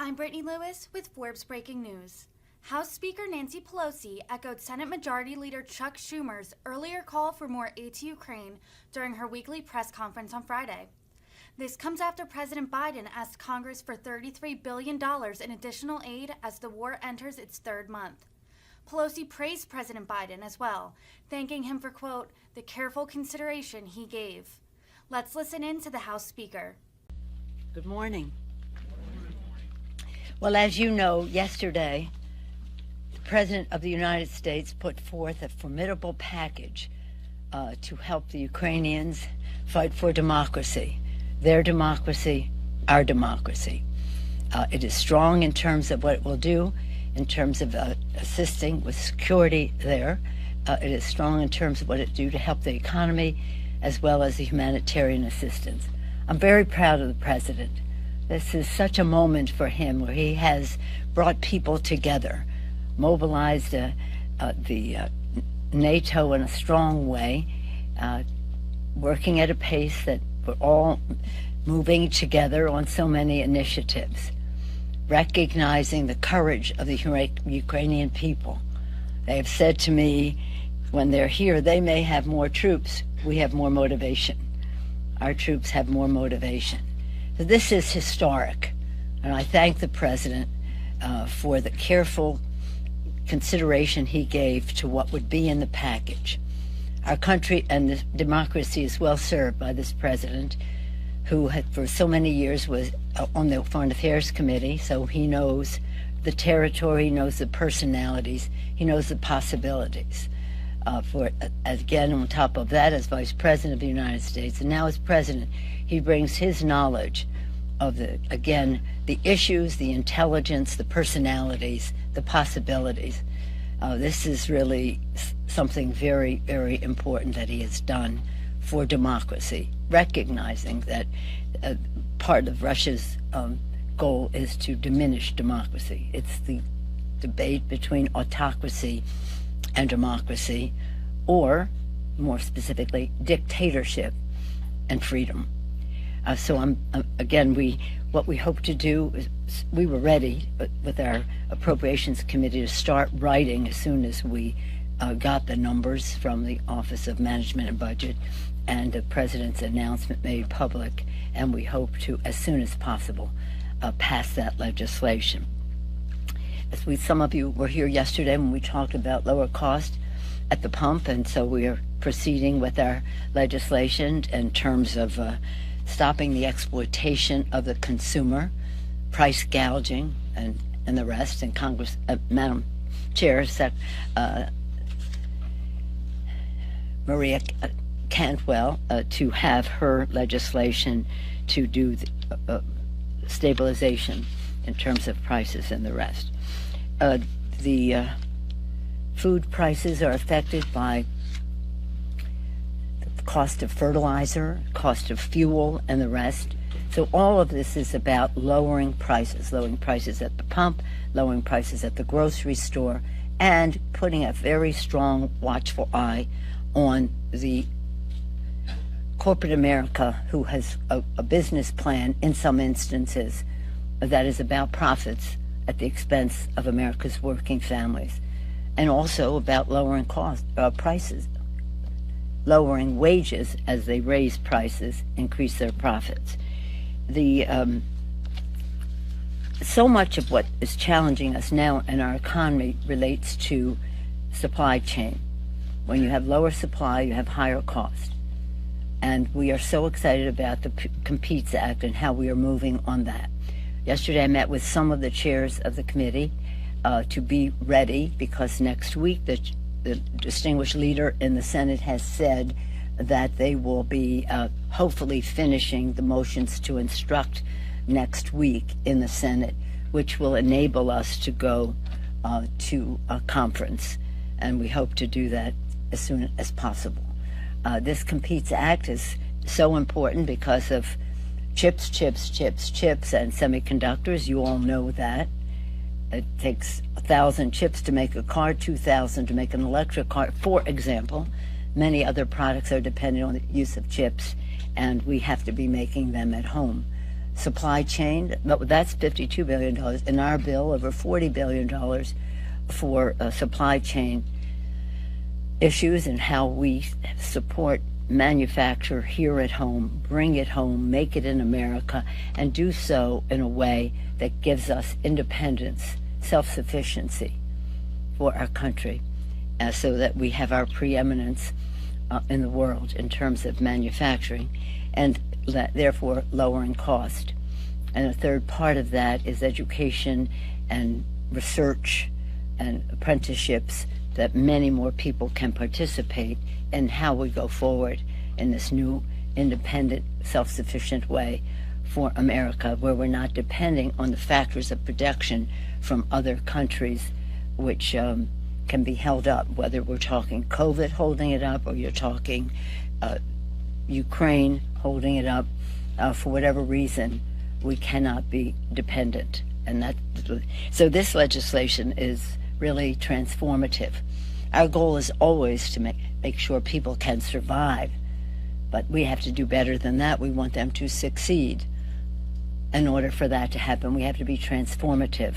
I'm Brittany Lewis with Forbes Breaking News. House Speaker Nancy Pelosi echoed Senate Majority Leader Chuck Schumer's earlier call for more aid to Ukraine during her weekly press conference on Friday. This comes after President Biden asked Congress for $33 billion in additional aid as the war enters its third month. Pelosi praised President Biden as well, thanking him for, quote, the careful consideration he gave. Let's listen in to the House Speaker. Good morning. Well, as you know, yesterday, the President of the United States put forth a formidable package to help the Ukrainians fight for democracy. Their democracy, our democracy. It is strong in terms of what it will do, in terms of assisting with security there. It is strong in terms of what it will do to help the economy, as well as the humanitarian assistance. I'm very proud of the President. This is such a moment for him where he has brought people together, mobilized the NATO in a strong way, working at a pace that we're all moving together on so many initiatives, recognizing the courage of the Ukrainian people. They have said to me, when they're here, they may have more troops, we have more motivation. Our troops have more motivation. So this is historic, and I thank the President for the careful consideration he gave to what would be in the package. Our country and the democracy is well served by this President, who had for so many years was on the Foreign Affairs Committee, so he knows the territory, he knows the personalities, he knows the possibilities. Again, on top of that, as Vice President of the United States, and now as President, he brings his knowledge of the issues, the intelligence, the personalities, the possibilities. This is really something very, very important that he has done for democracy, recognizing that part of Russia's goal is to diminish democracy. It's the debate between autocracy and democracy, or more specifically, dictatorship and freedom. So what we hope to do is, we were ready with our Appropriations Committee to start writing as soon as we got the numbers from the Office of Management and Budget and the President's announcement made public, and we hope to, as soon as possible, pass that legislation. Some of you were here yesterday when we talked about lower cost at the pump, and so we are proceeding with our legislation in terms of stopping the exploitation of the consumer, price gouging, and the rest. And Congress, Madam Chair, Maria Cantwell, to have her legislation to do the stabilization in terms of prices and the rest. The food prices are affected by the cost of fertilizer, cost of fuel, and the rest. So all of this is about lowering prices at the pump, lowering prices at the grocery store, and putting a very strong, watchful eye on the corporate America, who has a business plan in some instances that is about profits at the expense of America's working families, and also about lowering prices, lowering wages as they raise prices, increase their profits. So much of what is challenging us now in our economy relates to supply chain. When you have lower supply, you have higher cost. And we are so excited about the Competes Act and how we are moving on that. Yesterday I met with some of the chairs of the committee to be ready, because next week the distinguished leader in the Senate has said that they will be hopefully finishing the motions to instruct next week in the Senate, which will enable us to go to a conference, and we hope to do that as soon as possible. This Competes Act is so important because of chips, and semiconductors. You all know that. It takes 1,000 chips to make a car, 2,000 to make an electric car, for example. Many other products are dependent on the use of chips, and we have to be making them at home. supply chain. That's $52 billion. In our bill, over $40 billion for supply chain issues and how we support manufacture here at home, bring it home, make it in America, and do so in a way that gives us independence, self-sufficiency for our country, so that we have our preeminence in the world in terms of manufacturing, and therefore lowering cost. And a third part of that is education and research and apprenticeships, that many more people can participate in how we go forward in this new, independent, self-sufficient way for America, where we're not depending on the factors of production from other countries, which can be held up, whether we're talking COVID holding it up, or you're talking Ukraine holding it up. For whatever reason, we cannot be dependent. And so this legislation is really transformative. Our goal is always to make sure people can survive, but we have to do better than that. We want them to succeed. In order for that to happen, we have to be transformative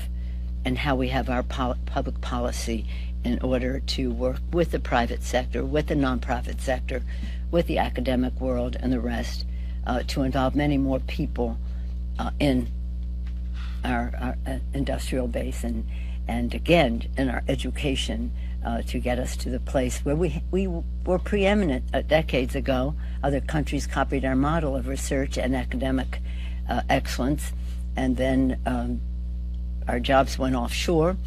in how we have our public policy, in order to work with the private sector, with the nonprofit sector, with the academic world and the rest, to involve many more people in our industrial base, and again in our education, to get us to the place where we were preeminent decades ago. Other countries copied our model of research and academic excellence, and then our jobs went offshore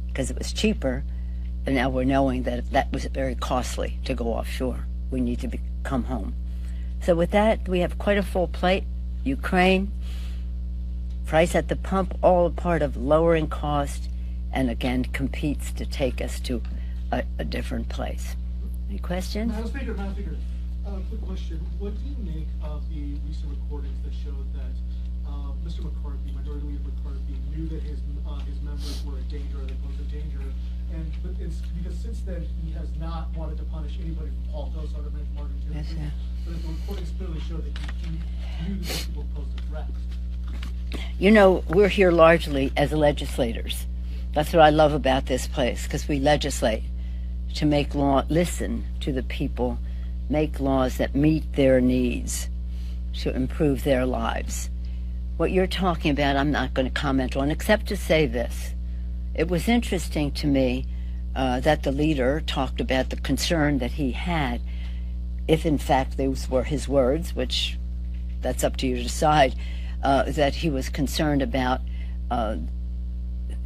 because it was cheaper, and now we're knowing that that was very costly to go offshore. We need to come home. So with that, we have quite a full plate. Ukraine, price at the pump, all a part of lowering cost, and again competes to take us to a different place. Any questions? Madam Speaker, quick question. What do you make of the recent recordings that showed that Mr. McCarthy, Minority Leader McCarthy, knew that his members were a danger, or they posed a danger, but it's because since then he has not wanted to punish anybody from Paul Dosa or Martin Luther King. Yes, but the recordings clearly show that he knew that those people posed a threat. You know, we're here largely as legislators. That's what I love about this place, because we legislate to make law, listen to the people, make laws that meet their needs, to improve their lives. What you're talking about, I'm not going to comment on, except to say this. It was interesting to me that the leader talked about the concern that he had, if in fact those were his words, which that's up to you to decide, that he was concerned about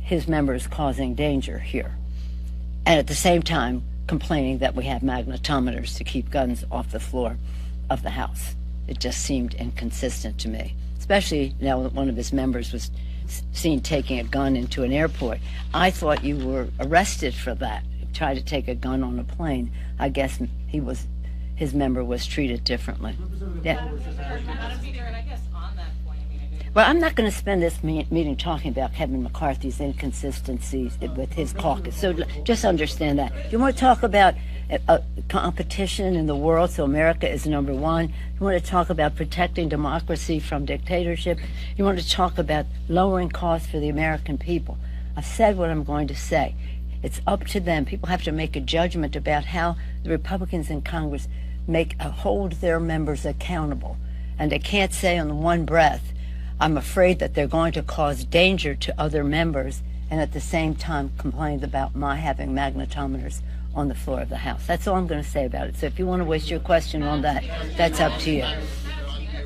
his members causing danger here, and at the same time complaining that we have magnetometers to keep guns off the floor of the House. It just seemed inconsistent to me, especially now that one of his members was seen taking a gun into an airport. I thought you were arrested for that. Tried to take a gun on a plane. I guess his member was treated differently. Yeah. Well, I'm not going to spend this meeting talking about Kevin McCarthy's inconsistencies with his caucus. So just understand that. You want to talk about competition in the world, so America is number one. You want to talk about protecting democracy from dictatorship. You want to talk about lowering costs for the American people. I've said what I'm going to say. It's up to them. People have to make a judgment about how the Republicans in Congress hold their members accountable. And they can't say on the one breath, I'm afraid that they're going to cause danger to other members, and at the same time complain about my having magnetometers on the floor of the House. That's all I'm going to say about it. So if you want to waste your question on that, that's up to you.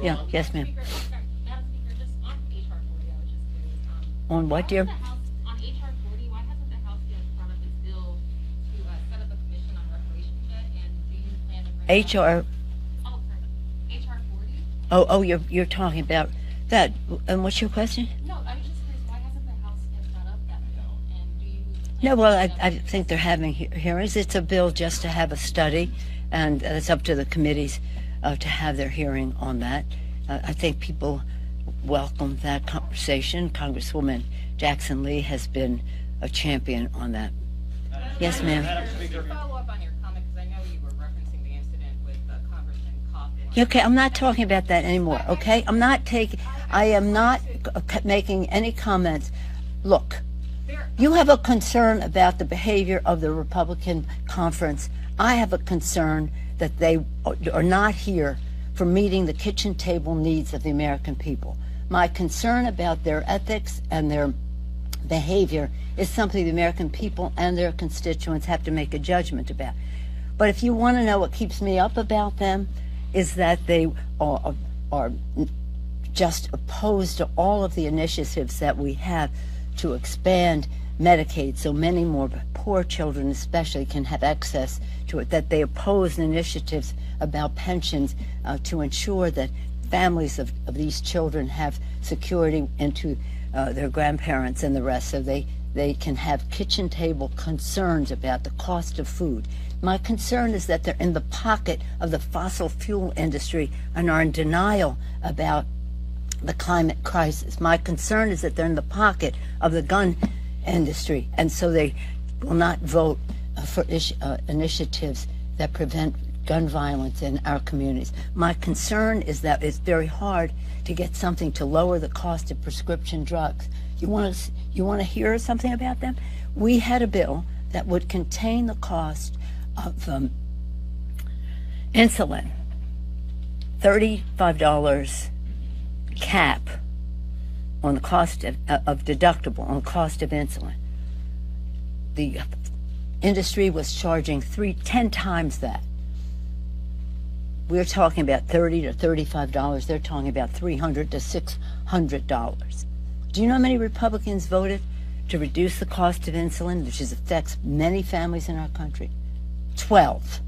Yeah, yes, ma'am. Madam Speaker, just on HR 40, I was just curious. On what, dear? On HR 40, why hasn't the House yet brought up its bill to set up a commission on reparations yet? And do you plan to bring HR? Oh, sorry. HR 40? You're talking about that. And what's your question? No, I was just curious, why hasn't the House yet brought up that bill? And do you No, well, I think they're having hearings. It's a bill just to have a study, and it's up to the committees to have their hearing on that. I think people welcome that conversation. Congresswoman Jackson Lee has been a champion on that. Yes, ma'am. Just to follow up on your comment, because I know you were referencing the incident with Congressman Coughlin Okay, I'm not talking about that anymore, okay? I am not making any comments. Look, you have a concern about the behavior of the Republican conference. I have a concern that they are not here for meeting the kitchen table needs of the American people. My concern about their ethics and their behavior is something the American people and their constituents have to make a judgment about. But if you want to know what keeps me up about them, is that they are just opposed to all of the initiatives that we have to expand Medicaid so many more poor children especially can have access to it, that they oppose initiatives about pensions to ensure that families of these children have security into their grandparents and the rest, so they can have kitchen table concerns about the cost of food. My concern is that they're in the pocket of the fossil fuel industry and are in denial about the climate crisis. My concern is that they're in the pocket of the gun industry, and so they will not vote for initiatives that prevent gun violence in our communities. My concern is that it's very hard to get something to lower the cost of prescription drugs. You want to hear something about them? We had a bill that would contain the cost of insulin, $35 cap on the cost of deductible on the cost of insulin. The industry was charging 10 times that. We're talking about $30 to $35. They're talking about $300 to $600. Do you know how many Republicans voted to reduce the cost of insulin, which affects many families in our country? 12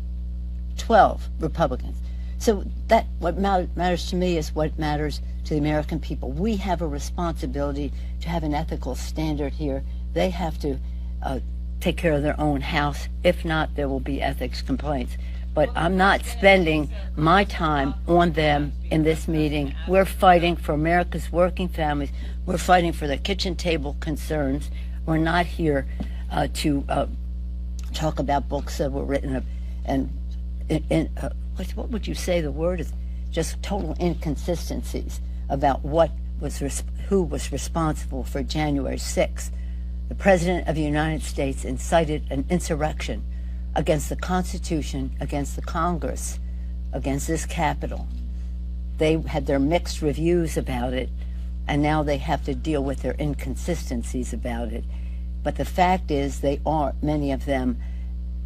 Republicans. So that what matters to me is what matters to the American people. We have a responsibility to have an ethical standard here. They have to take care of their own house. If not, there will be ethics complaints. But I'm not spending my time on them in this meeting. We're fighting for America's working families. We're fighting for the kitchen table concerns. We're not here to talk about books that were written and what would you say the word is? Just total inconsistencies about who was responsible for January 6th. The President of the United States incited an insurrection against the Constitution, against the Congress, against this Capitol. They had their mixed reviews about it, and now they have to deal with their inconsistencies about it. But the fact is, many of them,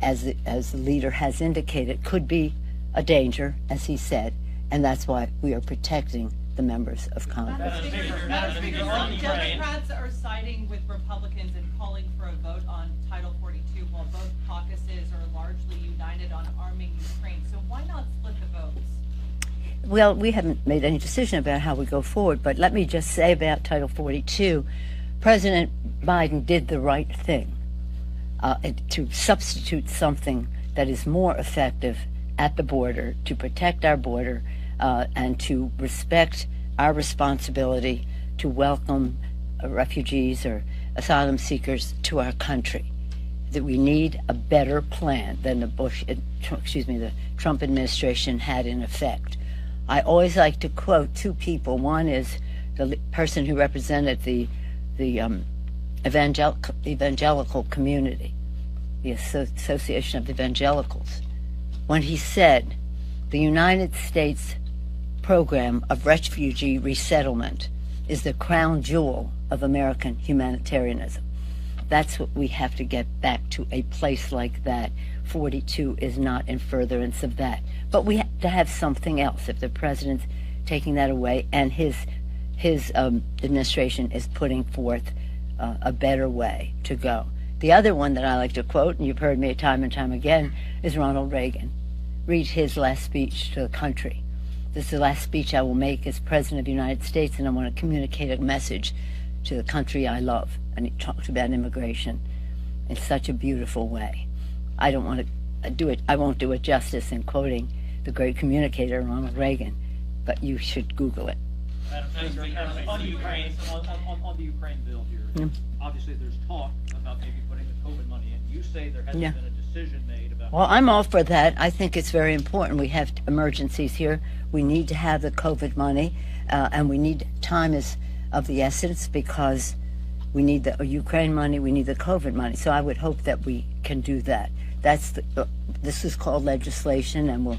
as the leader has indicated, could be a danger, as he said, and that's why we are protecting the members of Congress. Democrats are siding with Republicans and calling for a vote on Title 42, while both caucuses are largely united on arming Ukraine. So why not split the votes? Well, we haven't made any decision about how we go forward, but let me just say about Title 42, President Biden did the right thing to substitute something that is more effective at the border, to protect our border, and to respect our responsibility to welcome refugees or asylum seekers to our country. That we need a better plan than the Trump administration had in effect. I always like to quote two people. One is the person who represented the evangelical community, the Association of Evangelicals, when he said, the United States program of refugee resettlement is the crown jewel of American humanitarianism. That's what we have to get back to, a place like that. 42 is not in furtherance of that. But we have to have something else if the president's taking that away and his administration is putting forth a better way to go. The other one that I like to quote, and you've heard me time and time again, is Ronald Reagan. Read his last speech to the country. This is the last speech I will make as President of the United States, and I want to communicate a message to the country I love. And he talked about immigration in such a beautiful way. I don't want to do it. I won't do it justice in quoting the great communicator Ronald Reagan, but you should Google it. Madam Speaker, on the Ukraine bill here, Obviously, there's talk about maybe putting the COVID money in. You say there hasn't Yeah. been a decision made about. Well, I'm all for that. I think it's very important. We have emergencies here. We need to have the COVID money, and we need time is of the essence because we need the Ukraine money. We need the COVID money. So I would hope that we can do that. This is called legislation, and we'll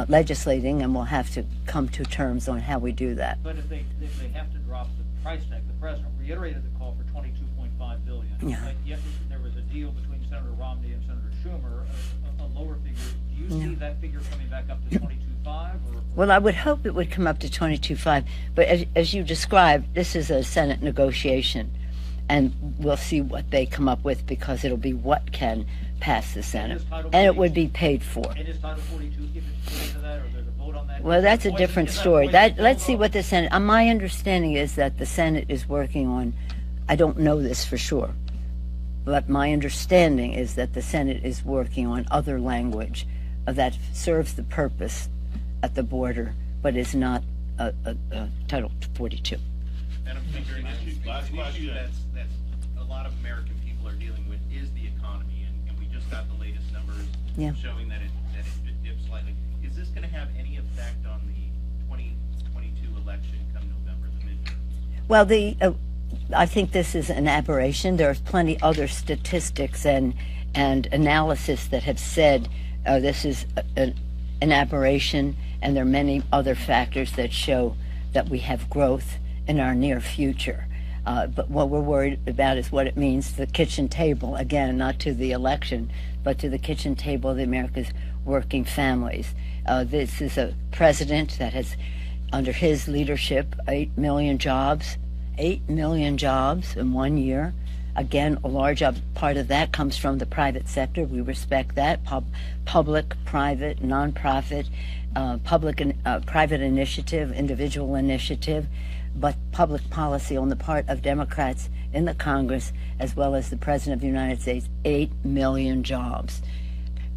legislating, and we'll have to come to terms on how we do that. But if they have to drop the price tag, the president reiterated the call for $22.5 billion. Yeah. Yet there was a deal between Senator Romney and Senator Schumer, a lower figure. Do you see that figure coming back up to 22.5? Well, I would hope it would come up to 22.5. But as you described, this is a Senate negotiation, and we'll see what they come up with because it'll be what can pass the Senate, and it would be paid for. And is Title 42 if it's related to that, or there's a vote on that? Well, that's a different story. Let's see what. what the Senate. My understanding is that the Senate is working on. I don't know this for sure, but my understanding is that the Senate is working on other language that serves the purpose at the border, but is not a Title 42. Madam Speaker, an issue that's a lot of American people are dealing with is the economy, and we just got the latest numbers showing that it dipped slightly. Is this going to have any effect on the 2022 election come November, the midterm? Well, I think this is an aberration. There's plenty other statistics and analysis that have said this is an aberration, and there are many other factors that show that we have growth in our near future. But what we're worried about is what it means to the kitchen table, again, not to the election, but to the kitchen table of the America's working families. This is a president that has, under his leadership, 8 million jobs in 1 year. Again, a large part of that comes from the private sector. We respect that. Public, private, nonprofit, public and private initiative, individual initiative, but public policy on the part of Democrats in the Congress, as well as the President of the United States, 8 million jobs,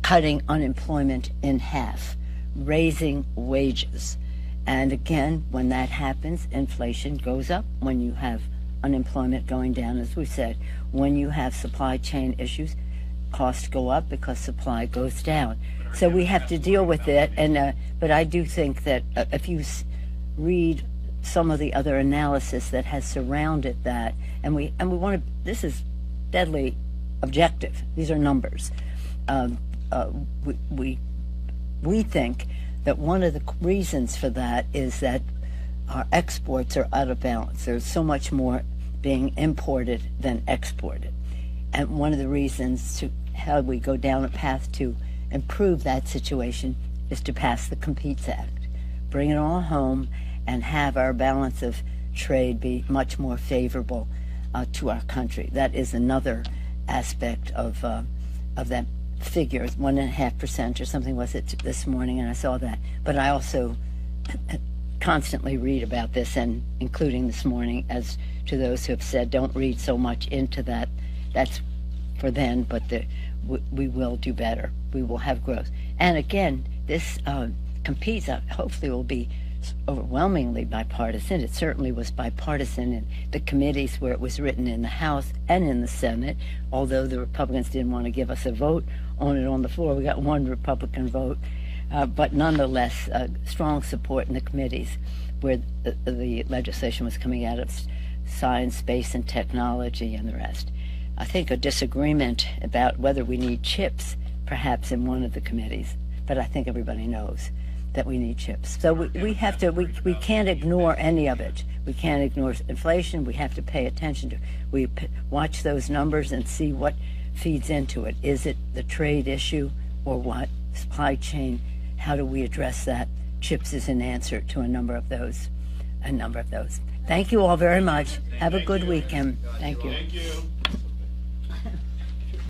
cutting unemployment in half, raising wages. And again, when that happens, inflation goes up. When you have unemployment going down, as we said, when you have supply chain issues, costs go up because supply goes down. So we have to deal with it. And but I do think that if you read some of the other analysis that has surrounded that, and we want to. This is deadly objective. These are numbers. We think that one of the reasons for that is that our exports are out of balance. There's so much more being imported than exported, and one of the reasons to how we go down a path to improve that situation is to pass the Competes Act, bring it all home, and have our balance of trade be much more favorable to our country. That is another aspect of that figure, 1.5% or something was it this morning, and I saw that. But I also constantly read about this, and including this morning, as to those who have said, don't read so much into that. That's for then, but we will do better. We will have growth. And again, this Competes hopefully will be overwhelmingly bipartisan. It certainly was bipartisan in the committees where it was written in the House and in the Senate, although the Republicans didn't want to give us a vote on it on the floor. We got one Republican vote, but nonetheless, strong support in the committees where the legislation was coming out of science, space, and technology and the rest. I think a disagreement about whether we need chips, perhaps in one of the committees, but I think everybody knows that we need chips. So we have to, we can't ignore any of it. We can't ignore inflation. We have to pay attention to, watch those numbers and see what feeds into it. Is it the trade issue or what? Supply chain, how do we address that? Chips is an answer to a number of those. Thank you all very much. Have a good weekend. Thank you. Thank you.